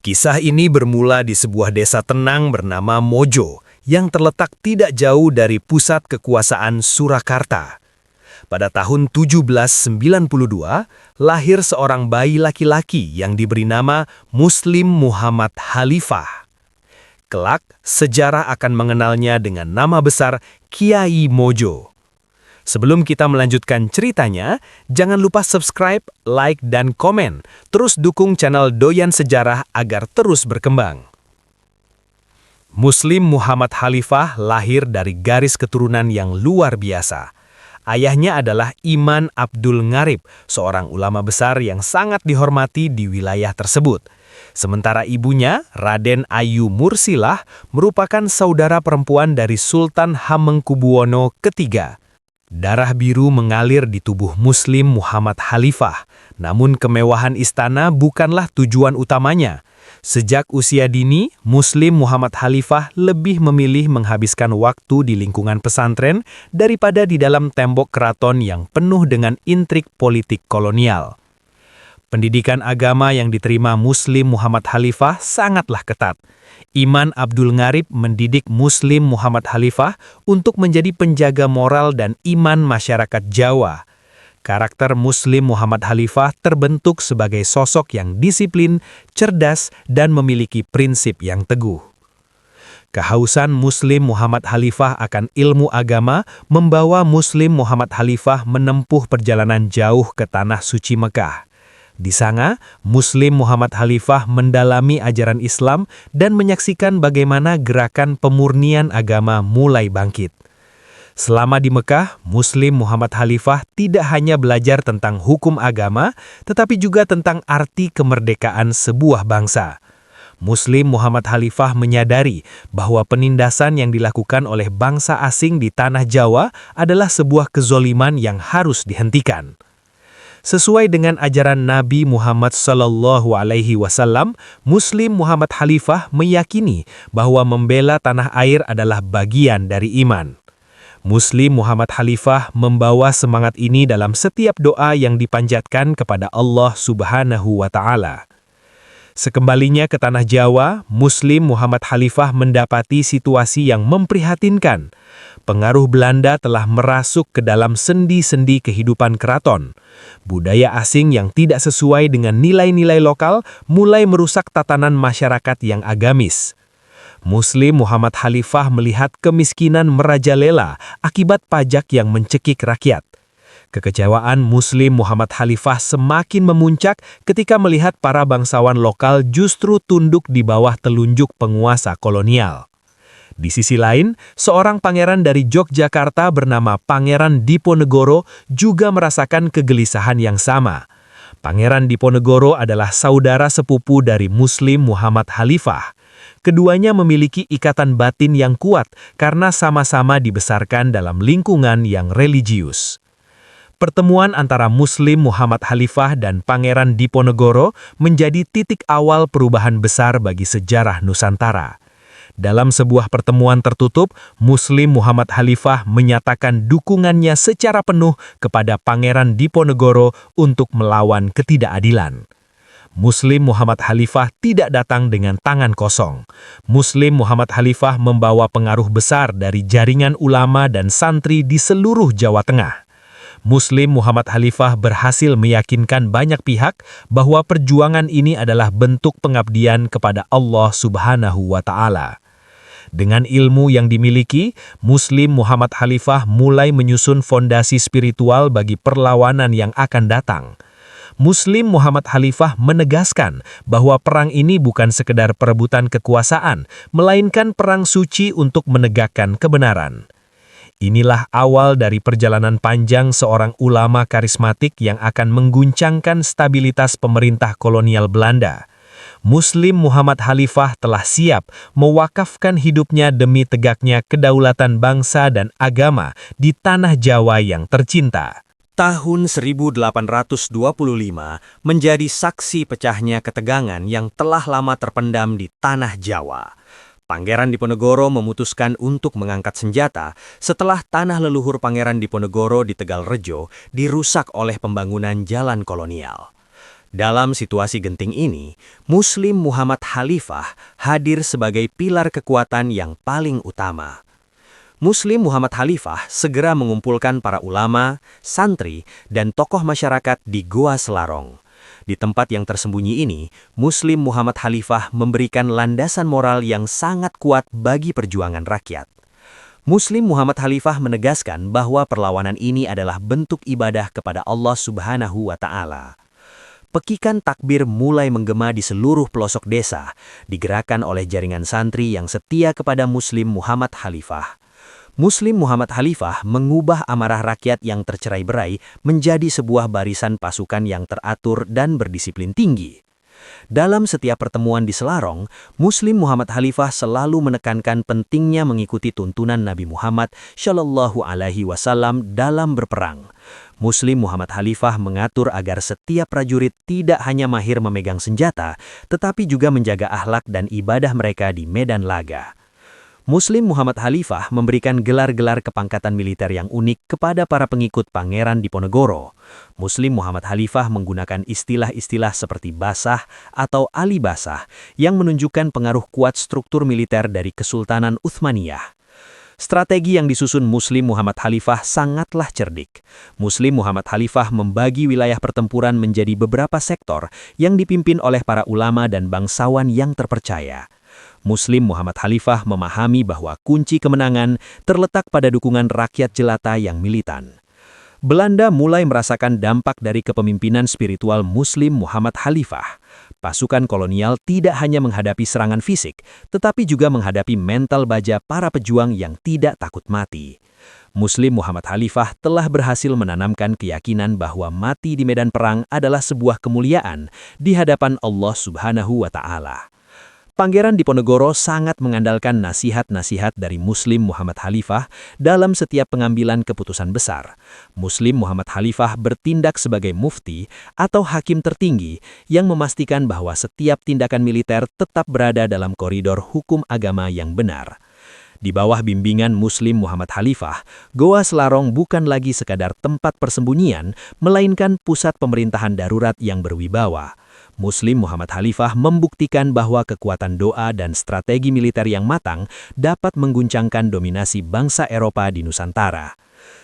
Kisah ini bermula di sebuah desa tenang bernama Mojo yang terletak tidak jauh dari pusat kekuasaan Surakarta. Pada tahun 1792, lahir seorang bayi laki-laki yang diberi nama Muslim Muhammad Khalifah. Kelak, sejarah akan mengenalnya dengan nama besar Kiai Mojo. Sebelum kita melanjutkan ceritanya, jangan lupa subscribe, like, dan komen. Terus dukung channel Doyan Sejarah agar terus berkembang. Muslim Muhammad Khalifah lahir dari garis keturunan yang luar biasa. Ayahnya adalah Iman Abdul Ngarib, seorang ulama besar yang sangat dihormati di wilayah tersebut. Sementara ibunya, Raden Ayu Mursilah, merupakan saudara perempuan dari Sultan Hamengkubuwono III. Darah biru mengalir di tubuh Muslim Muhammad Khalifah, namun kemewahan istana bukanlah tujuan utamanya. Sejak usia dini, Muslim Muhammad Khalifah lebih memilih menghabiskan waktu di lingkungan pesantren daripada di dalam tembok keraton yang penuh dengan intrik politik kolonial. Pendidikan agama yang diterima Muslim Muhammad Khalifah sangatlah ketat. Iman Abdul Ngarib mendidik Muslim Muhammad Khalifah untuk menjadi penjaga moral dan iman masyarakat Jawa. Karakter Muslim Muhammad Khalifah terbentuk sebagai sosok yang disiplin, cerdas, dan memiliki prinsip yang teguh. Kehausan Muslim Muhammad Khalifah akan ilmu agama membawa Muslim Muhammad Khalifah menempuh perjalanan jauh ke Tanah Suci Mekah. Di sana, Muslim Muhammad Khalifah mendalami ajaran Islam dan menyaksikan bagaimana gerakan pemurnian agama mulai bangkit. Selama di Mekah, Muslim Muhammad Khalifah tidak hanya belajar tentang hukum agama, tetapi juga tentang arti kemerdekaan sebuah bangsa. Muslim Muhammad Khalifah menyadari bahwa penindasan yang dilakukan oleh bangsa asing di tanah Jawa adalah sebuah kezoliman yang harus dihentikan. Sesuai dengan ajaran Nabi Muhammad SAW, Muslim Muhammad Khalifah meyakini bahwa membela tanah air adalah bagian dari iman. Muslim Muhammad Khalifah membawa semangat ini dalam setiap doa yang dipanjatkan kepada Allah Subhanahu wa Ta'ala. Sekembalinya ke tanah Jawa, Muslim Muhammad Khalifah mendapati situasi yang memprihatinkan. Pengaruh Belanda telah merasuk ke dalam sendi-sendi kehidupan keraton. Budaya asing yang tidak sesuai dengan nilai-nilai lokal mulai merusak tatanan masyarakat yang agamis. Muslim Muhammad Khalifah melihat kemiskinan merajalela akibat pajak yang mencekik rakyat. Kekecewaan Muslim Muhammad Khalifah semakin memuncak ketika melihat para bangsawan lokal justru tunduk di bawah telunjuk penguasa kolonial. Di sisi lain, seorang pangeran dari Yogyakarta bernama Pangeran Diponegoro juga merasakan kegelisahan yang sama. Pangeran Diponegoro adalah saudara sepupu dari Muslim Muhammad Khalifah. Keduanya memiliki ikatan batin yang kuat karena sama-sama dibesarkan dalam lingkungan yang religius. Pertemuan antara Muslim Muhammad Khalifah dan Pangeran Diponegoro menjadi titik awal perubahan besar bagi sejarah Nusantara. Dalam sebuah pertemuan tertutup, Muslim Muhammad Khalifah menyatakan dukungannya secara penuh kepada Pangeran Diponegoro untuk melawan ketidakadilan. Muslim Muhammad Khalifah tidak datang dengan tangan kosong. Muslim Muhammad Khalifah membawa pengaruh besar dari jaringan ulama dan santri di seluruh Jawa Tengah. Muslim Muhammad Khalifah berhasil meyakinkan banyak pihak bahwa perjuangan ini adalah bentuk pengabdian kepada Allah Subhanahu wa Ta'ala. Dengan ilmu yang dimiliki, Muslim Muhammad Khalifah mulai menyusun fondasi spiritual bagi perlawanan yang akan datang. Muslim Muhammad Khalifah menegaskan bahwa perang ini bukan sekedar perebutan kekuasaan, melainkan perang suci untuk menegakkan kebenaran. Inilah awal dari perjalanan panjang seorang ulama karismatik yang akan mengguncangkan stabilitas pemerintah kolonial Belanda. Muslim Muhammad Khalifah telah siap mewakafkan hidupnya demi tegaknya kedaulatan bangsa dan agama di tanah Jawa yang tercinta. Tahun 1825 menjadi saksi pecahnya ketegangan yang telah lama terpendam di tanah Jawa. Pangeran Diponegoro memutuskan untuk mengangkat senjata setelah tanah leluhur Pangeran Diponegoro di Tegalrejo dirusak oleh pembangunan jalan kolonial. Dalam situasi genting ini, Muslim Muhammad Khalifah hadir sebagai pilar kekuatan yang paling utama. Muslim Muhammad Khalifah segera mengumpulkan para ulama, santri, dan tokoh masyarakat di Goa Selarong. Di tempat yang tersembunyi ini, Muslim Muhammad Khalifah memberikan landasan moral yang sangat kuat bagi perjuangan rakyat. Muslim Muhammad Khalifah menegaskan bahwa perlawanan ini adalah bentuk ibadah kepada Allah Subhanahu wa Ta'ala. Pekikan takbir mulai menggema di seluruh pelosok desa, digerakkan oleh jaringan santri yang setia kepada Muslim Muhammad Khalifah. Muslim Muhammad Khalifah mengubah amarah rakyat yang tercerai-berai menjadi sebuah barisan pasukan yang teratur dan berdisiplin tinggi. Dalam setiap pertemuan di Selarong, Muslim Muhammad Khalifah selalu menekankan pentingnya mengikuti tuntunan Nabi Muhammad Shallallahu Alaihi Wasallam dalam berperang. Muslim Muhammad Khalifah mengatur agar setiap prajurit tidak hanya mahir memegang senjata, tetapi juga menjaga akhlak dan ibadah mereka di medan laga. Muslim Muhammad Khalifah memberikan gelar-gelar kepangkatan militer yang unik kepada para pengikut Pangeran Diponegoro. Muslim Muhammad Khalifah menggunakan istilah-istilah seperti basah atau Ali Basah yang menunjukkan pengaruh kuat struktur militer dari Kesultanan Utsmaniyah. Strategi yang disusun Muslim Muhammad Khalifah sangatlah cerdik. Muslim Muhammad Khalifah membagi wilayah pertempuran menjadi beberapa sektor yang dipimpin oleh para ulama dan bangsawan yang terpercaya. Muslim Muhammad Khalifah memahami bahwa kunci kemenangan terletak pada dukungan rakyat jelata yang militan. Belanda mulai merasakan dampak dari kepemimpinan spiritual Muslim Muhammad Khalifah. Pasukan kolonial tidak hanya menghadapi serangan fisik, tetapi juga menghadapi mental baja para pejuang yang tidak takut mati. Muslim Muhammad Khalifah telah berhasil menanamkan keyakinan bahwa mati di medan perang adalah sebuah kemuliaan di hadapan Allah Subhanahu wa Ta'ala. Pangeran Diponegoro sangat mengandalkan nasihat-nasihat dari Muslim Muhammad Khalifah dalam setiap pengambilan keputusan besar. Muslim Muhammad Khalifah bertindak sebagai mufti atau hakim tertinggi yang memastikan bahwa setiap tindakan militer tetap berada dalam koridor hukum agama yang benar. Di bawah bimbingan Muslim Muhammad Khalifah, Goa Selarong bukan lagi sekadar tempat persembunyian, melainkan pusat pemerintahan darurat yang berwibawa. Muslim Muhammad Khalifah membuktikan bahwa kekuatan doa dan strategi militer yang matang dapat mengguncangkan dominasi bangsa Eropa di Nusantara.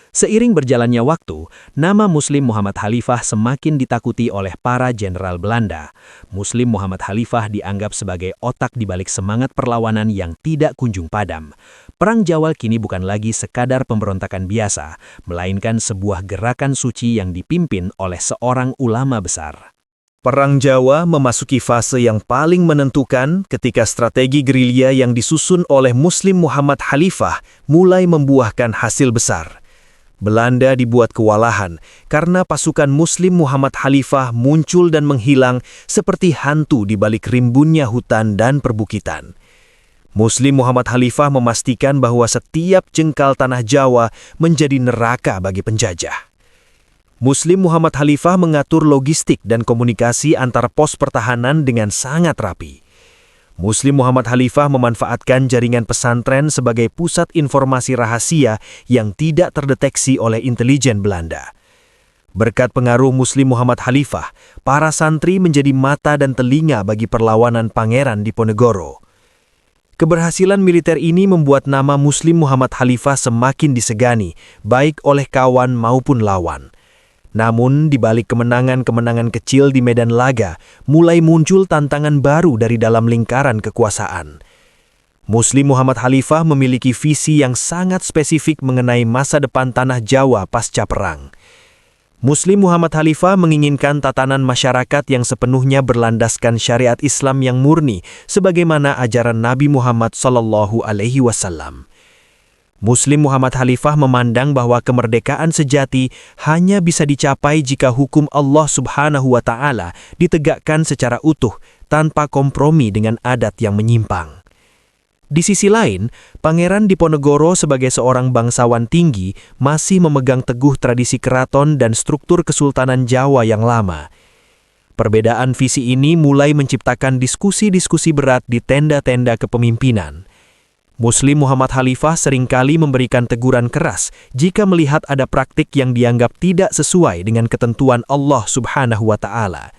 Seiring berjalannya waktu, nama Muslim Muhammad Khalifah semakin ditakuti oleh para jenderal Belanda. Muslim Muhammad Khalifah dianggap sebagai otak di balik semangat perlawanan yang tidak kunjung padam. Perang Jawa kini bukan lagi sekadar pemberontakan biasa, melainkan sebuah gerakan suci yang dipimpin oleh seorang ulama besar. Perang Jawa memasuki fase yang paling menentukan ketika strategi gerilya yang disusun oleh Muslim Muhammad Khalifah mulai membuahkan hasil besar. Belanda dibuat kewalahan karena pasukan Muslim Muhammad Khalifah muncul dan menghilang seperti hantu di balik rimbunnya hutan dan perbukitan. Muslim Muhammad Khalifah memastikan bahwa setiap jengkal tanah Jawa menjadi neraka bagi penjajah. Muslim Muhammad Khalifah mengatur logistik dan komunikasi antar pos pertahanan dengan sangat rapi. Muslim Muhammad Khalifah memanfaatkan jaringan pesantren sebagai pusat informasi rahasia yang tidak terdeteksi oleh intelijen Belanda. Berkat pengaruh Muslim Muhammad Khalifah, para santri menjadi mata dan telinga bagi perlawanan Pangeran Diponegoro. Keberhasilan militer ini membuat nama Muslim Muhammad Khalifah semakin disegani, baik oleh kawan maupun lawan. Namun, di balik kemenangan-kemenangan kecil di medan laga, mulai muncul tantangan baru dari dalam lingkaran kekuasaan. Muslim Muhammad Khalifah memiliki visi yang sangat spesifik mengenai masa depan tanah Jawa pasca perang. Muslim Muhammad Khalifah menginginkan tatanan masyarakat yang sepenuhnya berlandaskan syariat Islam yang murni, sebagaimana ajaran Nabi Muhammad SAW. Muslim Muhammad Khalifah memandang bahwa kemerdekaan sejati hanya bisa dicapai jika hukum Allah Subhanahu wa Ta'ala ditegakkan secara utuh tanpa kompromi dengan adat yang menyimpang. Di sisi lain, Pangeran Diponegoro sebagai seorang bangsawan tinggi masih memegang teguh tradisi keraton dan struktur Kesultanan Jawa yang lama. Perbedaan visi ini mulai menciptakan diskusi-diskusi berat di tenda-tenda kepemimpinan. Muslim Muhammad Khalifah seringkali memberikan teguran keras jika melihat ada praktik yang dianggap tidak sesuai dengan ketentuan Allah Subhanahu wa Ta'ala.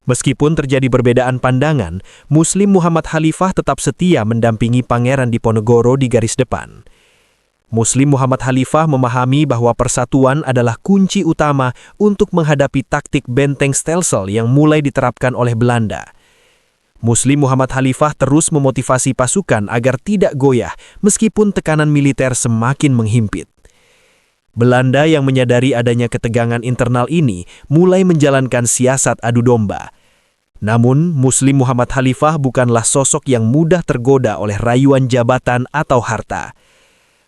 Meskipun terjadi perbedaan pandangan, Muslim Muhammad Khalifah tetap setia mendampingi Pangeran Diponegoro di garis depan. Muslim Muhammad Khalifah memahami bahwa persatuan adalah kunci utama untuk menghadapi taktik benteng stelsel yang mulai diterapkan oleh Belanda. Muslim Muhammad Khalifah terus memotivasi pasukan agar tidak goyah meskipun tekanan militer semakin menghimpit. Belanda yang menyadari adanya ketegangan internal ini mulai menjalankan siasat adu domba. Namun, Muslim Muhammad Khalifah bukanlah sosok yang mudah tergoda oleh rayuan jabatan atau harta.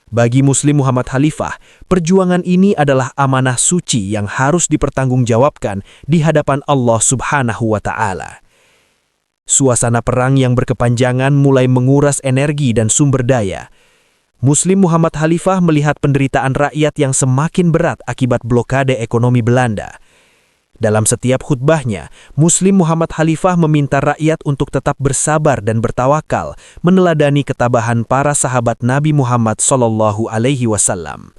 Bagi Muslim Muhammad Khalifah, perjuangan ini adalah amanah suci yang harus dipertanggungjawabkan di hadapan Allah Subhanahu wa Ta'ala. Suasana perang yang berkepanjangan mulai menguras energi dan sumber daya. Muslim Muhammad Khalifah melihat penderitaan rakyat yang semakin berat akibat blokade ekonomi Belanda. Dalam setiap khutbahnya, Muslim Muhammad Khalifah meminta rakyat untuk tetap bersabar dan bertawakal, meneladani ketabahan para sahabat Nabi Muhammad SAW.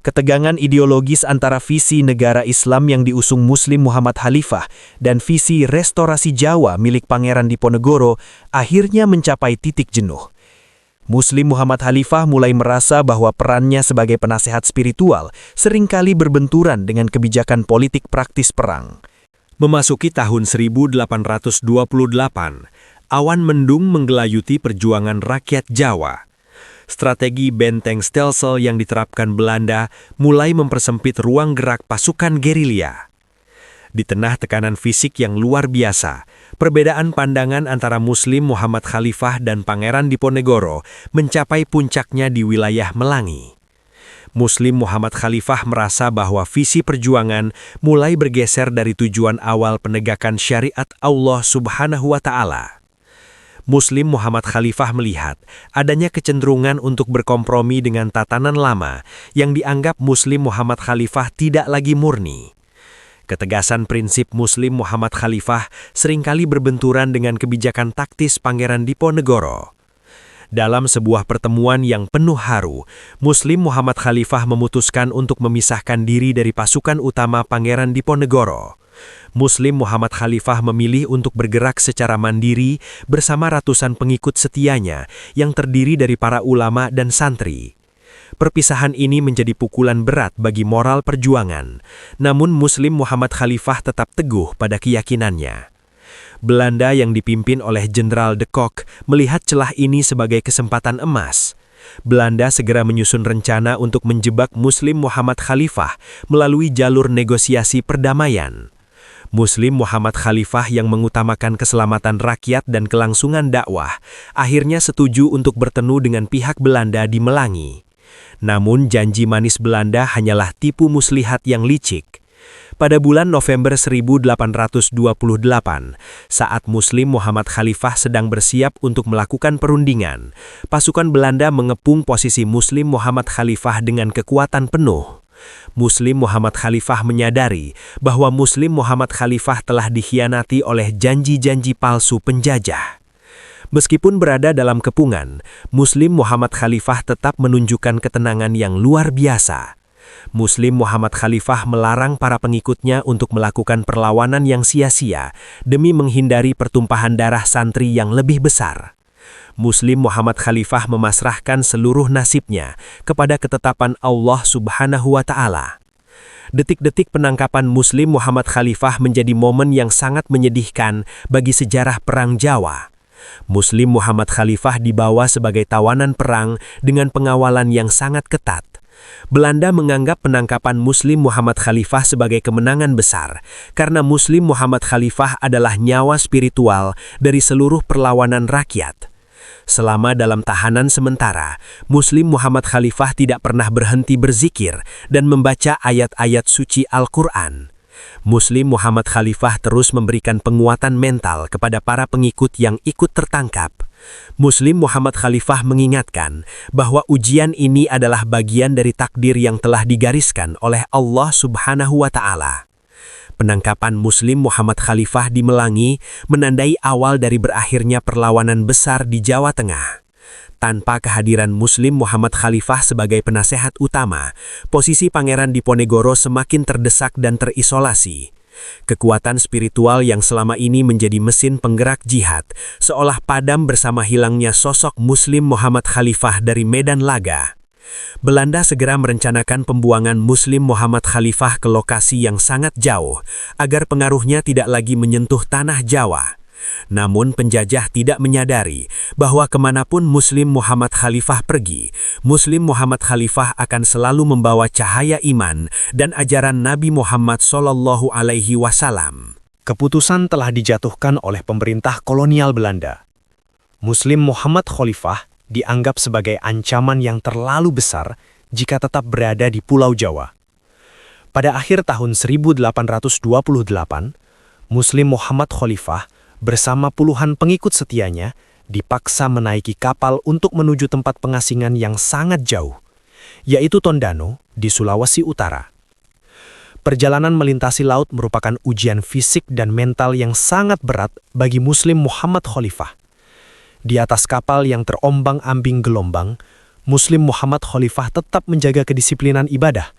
Ketegangan ideologis antara visi negara Islam yang diusung Muslim Muhammad Khalifah dan visi restorasi Jawa milik Pangeran Diponegoro akhirnya mencapai titik jenuh. Muslim Muhammad Khalifah mulai merasa bahwa perannya sebagai penasehat spiritual seringkali berbenturan dengan kebijakan politik praktis perang. Memasuki tahun 1828, awan mendung menggelayuti perjuangan rakyat Jawa. Strategi benteng stelsel yang diterapkan Belanda mulai mempersempit ruang gerak pasukan gerilya. Di tengah tekanan fisik yang luar biasa, perbedaan pandangan antara Muslim Muhammad Khalifah dan Pangeran Diponegoro mencapai puncaknya di wilayah Melangi. Muslim Muhammad Khalifah merasa bahwa visi perjuangan mulai bergeser dari tujuan awal penegakan syariat Allah Subhanahu wa Ta'ala. Muslim Muhammad Khalifah melihat adanya kecenderungan untuk berkompromi dengan tatanan lama yang dianggap Muslim Muhammad Khalifah tidak lagi murni. Ketegasan prinsip Muslim Muhammad Khalifah seringkali berbenturan dengan kebijakan taktis Pangeran Diponegoro. Dalam sebuah pertemuan yang penuh haru, Muslim Muhammad Khalifah memutuskan untuk memisahkan diri dari pasukan utama Pangeran Diponegoro. Muslim Muhammad Khalifah memilih untuk bergerak secara mandiri bersama ratusan pengikut setianya yang terdiri dari para ulama dan santri. Perpisahan ini menjadi pukulan berat bagi moral perjuangan, namun Muslim Muhammad Khalifah tetap teguh pada keyakinannya. Belanda yang dipimpin oleh Jenderal de Kock melihat celah ini sebagai kesempatan emas. Belanda segera menyusun rencana untuk menjebak Muslim Muhammad Khalifah melalui jalur negosiasi perdamaian. Muslim Muhammad Khalifah yang mengutamakan keselamatan rakyat dan kelangsungan dakwah akhirnya setuju untuk bertemu dengan pihak Belanda di Melangi. Namun janji manis Belanda hanyalah tipu muslihat yang licik. Pada bulan November 1828, saat Muslim Muhammad Khalifah sedang bersiap untuk melakukan perundingan, pasukan Belanda mengepung posisi Muslim Muhammad Khalifah dengan kekuatan penuh. Muslim Muhammad Khalifah menyadari bahwa Muslim Muhammad Khalifah telah dikhianati oleh janji-janji palsu penjajah. Meskipun berada dalam kepungan, Muslim Muhammad Khalifah tetap menunjukkan ketenangan yang luar biasa. Muslim Muhammad Khalifah melarang para pengikutnya untuk melakukan perlawanan yang sia-sia demi menghindari pertumpahan darah santri yang lebih besar. Muslim Muhammad Khalifah memasrahkan seluruh nasibnya kepada ketetapan Allah Subhanahu wa Ta'ala. Detik-detik penangkapan Muslim Muhammad Khalifah menjadi momen yang sangat menyedihkan bagi sejarah Perang Jawa. Muslim Muhammad Khalifah dibawa sebagai tawanan perang dengan pengawalan yang sangat ketat. Belanda menganggap penangkapan Muslim Muhammad Khalifah sebagai kemenangan besar karena Muslim Muhammad Khalifah adalah nyawa spiritual dari seluruh perlawanan rakyat. Selama dalam tahanan sementara, Muslim Muhammad Khalifah tidak pernah berhenti berzikir dan membaca ayat-ayat suci Al-Quran. Muslim Muhammad Khalifah terus memberikan penguatan mental kepada para pengikut yang ikut tertangkap. Muslim Muhammad Khalifah mengingatkan bahwa ujian ini adalah bagian dari takdir yang telah digariskan oleh Allah Subhanahu wa Ta'ala. Penangkapan Muslim Muhammad Khalifah di Melangi menandai awal dari berakhirnya perlawanan besar di Jawa Tengah. Tanpa kehadiran Muslim Muhammad Khalifah sebagai penasehat utama, posisi Pangeran Diponegoro semakin terdesak dan terisolasi. Kekuatan spiritual yang selama ini menjadi mesin penggerak jihad, seolah padam bersama hilangnya sosok Muslim Muhammad Khalifah dari medan laga. Belanda segera merencanakan pembuangan Muslim Muhammad Khalifah ke lokasi yang sangat jauh, agar pengaruhnya tidak lagi menyentuh tanah Jawa. Namun penjajah tidak menyadari bahwa kemanapun Muslim Muhammad Khalifah pergi, Muslim Muhammad Khalifah akan selalu membawa cahaya iman dan ajaran Nabi Muhammad SAW. Keputusan telah dijatuhkan oleh pemerintah kolonial Belanda. Muslim Muhammad Khalifah dianggap sebagai ancaman yang terlalu besar jika tetap berada di Pulau Jawa. Pada akhir tahun 1828, Muslim Muhammad Khalifah bersama puluhan pengikut setianya dipaksa menaiki kapal untuk menuju tempat pengasingan yang sangat jauh, yaitu Tondano di Sulawesi Utara. Perjalanan melintasi laut merupakan ujian fisik dan mental yang sangat berat bagi Muslim Muhammad Khalifah. Di atas kapal yang terombang-ambing gelombang, Muslim Muhammad Khalifah tetap menjaga kedisiplinan ibadah.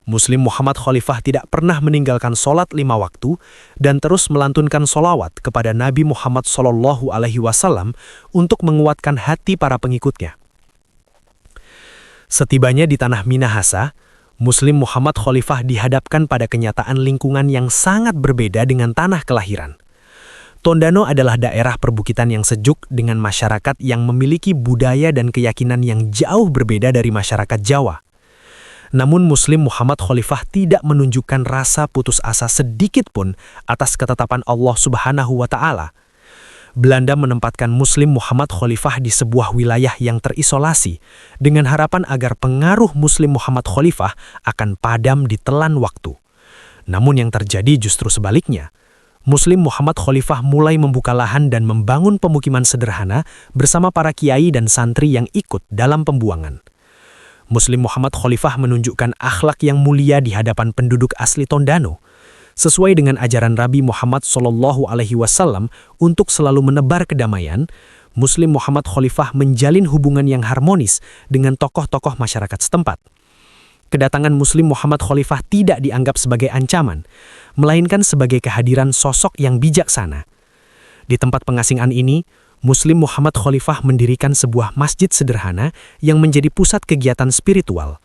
Muslim Muhammad Khalifah tidak pernah meninggalkan sholat 5 waktu dan terus melantunkan sholawat kepada Nabi Muhammad SAW untuk menguatkan hati para pengikutnya. Setibanya di tanah Minahasa, Muslim Muhammad Khalifah dihadapkan pada kenyataan lingkungan yang sangat berbeda dengan tanah kelahiran. Tondano adalah daerah perbukitan yang sejuk dengan masyarakat yang memiliki budaya dan keyakinan yang jauh berbeda dari masyarakat Jawa. Namun Muslim Muhammad Khalifah tidak menunjukkan rasa putus asa sedikit pun atas ketetapan Allah Subhanahu wa Ta'ala. Belanda menempatkan Muslim Muhammad Khalifah di sebuah wilayah yang terisolasi dengan harapan agar pengaruh Muslim Muhammad Khalifah akan padam di telan waktu. Namun yang terjadi justru sebaliknya. Muslim Muhammad Khalifah mulai membuka lahan dan membangun pemukiman sederhana bersama para kiai dan santri yang ikut dalam pembuangan. Muslim Muhammad Khalifah menunjukkan akhlak yang mulia di hadapan penduduk asli Tondano, sesuai dengan ajaran Nabi Muhammad SAW untuk selalu menebar kedamaian. Muslim Muhammad Khalifah menjalin hubungan yang harmonis dengan tokoh-tokoh masyarakat setempat. Kedatangan Muslim Muhammad Khalifah tidak dianggap sebagai ancaman, melainkan sebagai kehadiran sosok yang bijaksana. Di tempat pengasingan ini, Muslim Muhammad Khalifah mendirikan sebuah masjid sederhana yang menjadi pusat kegiatan spiritual.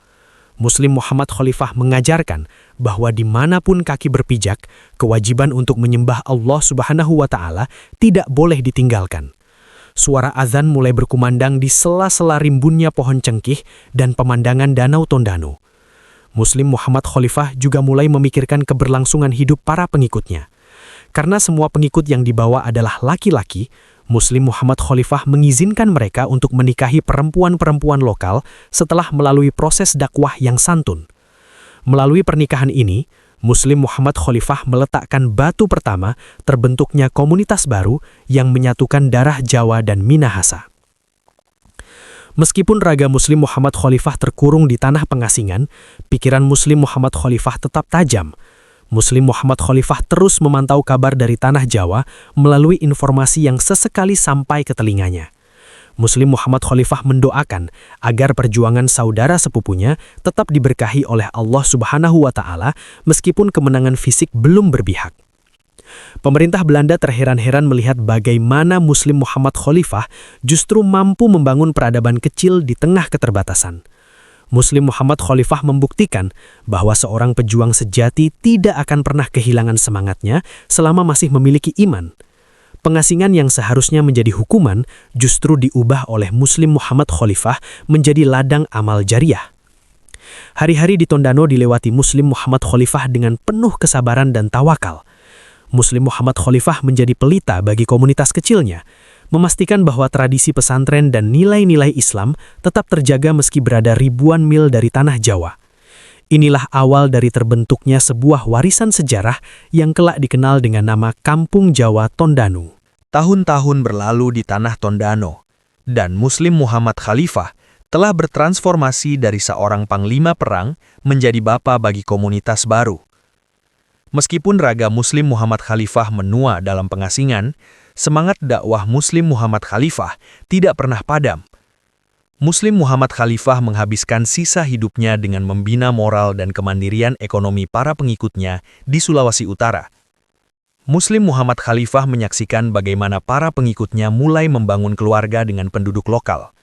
Muslim Muhammad Khalifah mengajarkan bahwa dimanapun kaki berpijak, kewajiban untuk menyembah Allah Subhanahu wa Ta'ala tidak boleh ditinggalkan. Suara azan mulai berkumandang di sela-sela rimbunnya pohon cengkih dan pemandangan Danau Tondano. Muslim Muhammad Khalifah juga mulai memikirkan keberlangsungan hidup para pengikutnya. Karena semua pengikut yang dibawa adalah laki-laki, Muslim Muhammad Khalifah mengizinkan mereka untuk menikahi perempuan-perempuan lokal setelah melalui proses dakwah yang santun. Melalui pernikahan ini, Muslim Muhammad Khalifah meletakkan batu pertama terbentuknya komunitas baru yang menyatukan darah Jawa dan Minahasa. Meskipun raga Muslim Muhammad Khalifah terkurung di tanah pengasingan, pikiran Muslim Muhammad Khalifah tetap tajam. Muslim Muhammad Khalifah terus memantau kabar dari tanah Jawa melalui informasi yang sesekali sampai ke telinganya. Muslim Muhammad Khalifah mendoakan agar perjuangan saudara sepupunya tetap diberkahi oleh Allah Subhanahu wa Ta'ala meskipun kemenangan fisik belum berpihak. Pemerintah Belanda terheran-heran melihat bagaimana Muslim Muhammad Khalifah justru mampu membangun peradaban kecil di tengah keterbatasan. Muslim Muhammad Khalifah membuktikan bahwa seorang pejuang sejati tidak akan pernah kehilangan semangatnya selama masih memiliki iman. Pengasingan yang seharusnya menjadi hukuman justru diubah oleh Muslim Muhammad Khalifah menjadi ladang amal jariah. Hari-hari di Tondano dilewati Muslim Muhammad Khalifah dengan penuh kesabaran dan tawakal. Muslim Muhammad Khalifah menjadi pelita bagi komunitas kecilnya, memastikan bahwa tradisi pesantren dan nilai-nilai Islam tetap terjaga meski berada ribuan mil dari tanah Jawa. Inilah awal dari terbentuknya sebuah warisan sejarah yang kelak dikenal dengan nama Kampung Jawa Tondano. Tahun-tahun berlalu di tanah Tondano, dan Muslim Muhammad Khalifah telah bertransformasi dari seorang panglima perang menjadi bapa bagi komunitas baru. Meskipun raga Muslim Muhammad Khalifah menua dalam pengasingan, semangat dakwah Muslim Muhammad Khalifah tidak pernah padam. Muslim Muhammad Khalifah menghabiskan sisa hidupnya dengan membina moral dan kemandirian ekonomi para pengikutnya di Sulawesi Utara. Muslim Muhammad Khalifah menyaksikan bagaimana para pengikutnya mulai membangun keluarga dengan penduduk lokal.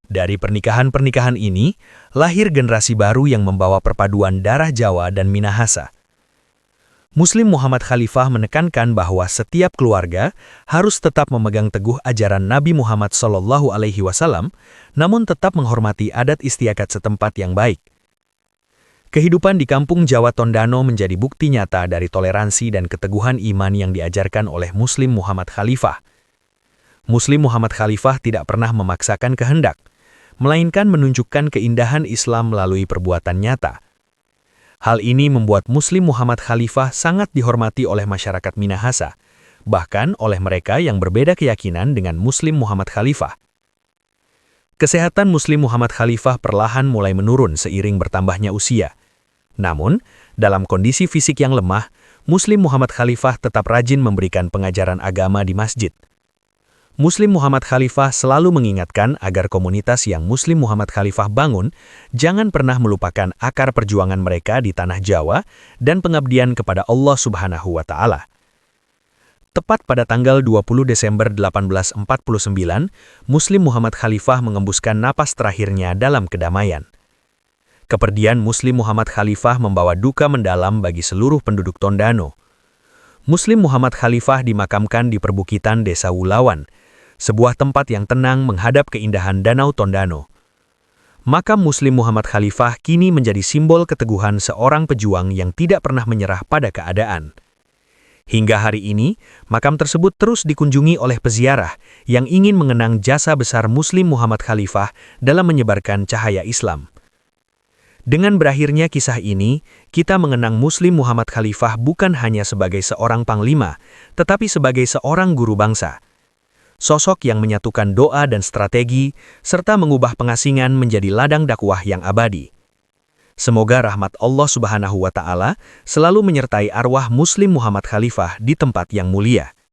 Dari pernikahan-pernikahan ini, lahir generasi baru yang membawa perpaduan darah Jawa dan Minahasa. Muslim Muhammad Khalifah menekankan bahwa setiap keluarga harus tetap memegang teguh ajaran Nabi Muhammad SAW, namun tetap menghormati adat istiadat setempat yang baik. Kehidupan di kampung Jawa Tondano menjadi bukti nyata dari toleransi dan keteguhan iman yang diajarkan oleh Muslim Muhammad Khalifah. Muslim Muhammad Khalifah tidak pernah memaksakan kehendak, melainkan menunjukkan keindahan Islam melalui perbuatan nyata. Hal ini membuat Muslim Muhammad Khalifah sangat dihormati oleh masyarakat Minahasa, bahkan oleh mereka yang berbeda keyakinan dengan Muslim Muhammad Khalifah. Kesehatan Muslim Muhammad Khalifah perlahan mulai menurun seiring bertambahnya usia. Namun, dalam kondisi fisik yang lemah, Muslim Muhammad Khalifah tetap rajin memberikan pengajaran agama di masjid. Muslim Muhammad Khalifah selalu mengingatkan agar komunitas yang Muslim Muhammad Khalifah bangun jangan pernah melupakan akar perjuangan mereka di tanah Jawa dan pengabdian kepada Allah Subhanahu wa Ta'ala. Tepat pada tanggal 20 Desember 1849, Muslim Muhammad Khalifah mengembuskan napas terakhirnya dalam kedamaian. Kepergian Muslim Muhammad Khalifah membawa duka mendalam bagi seluruh penduduk Tondano. Muslim Muhammad Khalifah dimakamkan di perbukitan Desa Wulawan, sebuah tempat yang tenang menghadap keindahan Danau Tondano. Makam Muslim Muhammad Khalifah kini menjadi simbol keteguhan seorang pejuang yang tidak pernah menyerah pada keadaan. Hingga hari ini, makam tersebut terus dikunjungi oleh peziarah yang ingin mengenang jasa besar Muslim Muhammad Khalifah dalam menyebarkan cahaya Islam. Dengan berakhirnya kisah ini, kita mengenang Muslim Muhammad Khalifah bukan hanya sebagai seorang panglima, tetapi sebagai seorang guru bangsa. Sosok yang menyatukan doa dan strategi, serta mengubah pengasingan menjadi ladang dakwah yang abadi. Semoga rahmat Allah Subhanahu wa Ta'ala selalu menyertai arwah Muslim Muhammad Khalifah di tempat yang mulia.